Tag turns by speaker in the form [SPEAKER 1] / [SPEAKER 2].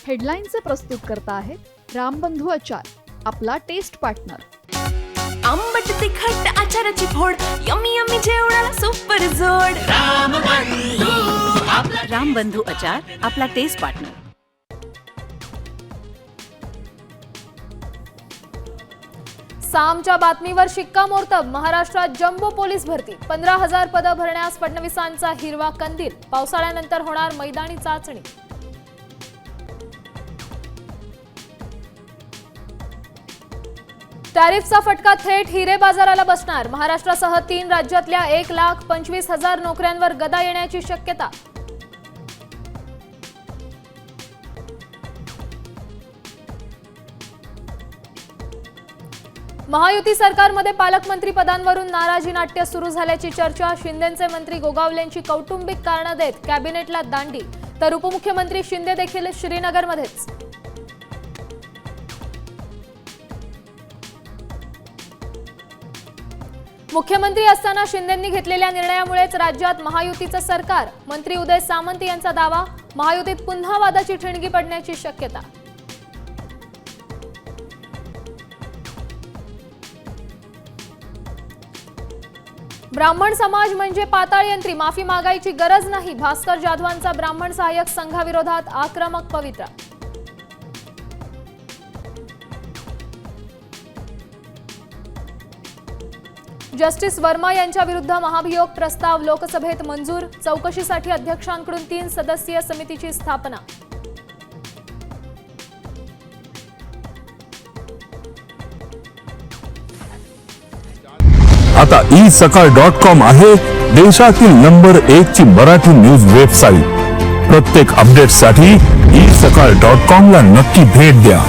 [SPEAKER 1] हेडलाईनचे प्रस्तुत करता आहेत रामबंधू आचार, आपला टेस्ट पार्टनर।
[SPEAKER 2] आंबट तिखट आचाराची फोड, यम्मी यम्मी जेवणाला सुपर जोड। रामबंधू आचार, आपला टेस्ट पार्टनर।
[SPEAKER 3] सामच्या बातमीवर शिक्कामोर्तब, महाराष्ट्रात जम्बो पोलीस भरती, 15,000 पदं भरण्यास फडणवीसांचा हिरवा कंदील, पावसाळ्यानंतर होणार मैदानी चाचणी। टॅरिफचा फटका थेट हिरे बाजाराला बसणार, महाराष्ट्रासह 3 राज्यातल्या 1,25,000 नोकऱ्यांवर गदा येण्याची शक्यता। महायुती सरकारमध्ये पालकमंत्री पदांवरून नाराजी नाट्य सुरू झाल्याची चर्चा, शिंदेचे मंत्री गोगावलेंची कौटुंबिक कारणं देत कॅबिनेटला दांडी, तर उपमुख्यमंत्री शिंदे देखील श्रीनगरमध्येच। मुख्यमंत्री असताना शिंदेंनी घेतलेल्या निर्णयामुळेच राज्यात महायुतीचं सरकार, मंत्री उदय सामंत यांचा दावा, महायुतीत पुन्हा वादाची ठिणगी पडण्याची शक्यता। ब्राह्मण समाज म्हणजे पाताळ यंत्री, माफी मागायची गरज नाही, भास्कर जाधवांचा ब्राह्मण सहाय्यक संघाविरोधात आक्रमक पवित्रा। जस्टिस वर्मा यांच्या विरुद्ध महाभियोग प्रस्ताव लोकसभेत मंजूर, चौकशीसाठी अध्यक्षांकडून 3 सदस्यीय समितीची स्थापना।
[SPEAKER 4] आता isakal.com आहे देशातील नंबर 1 ची मराठी न्यूज वेबसाईट। प्रत्येक अपडेटसाठी isakal.com ला नक्की भेट द्या।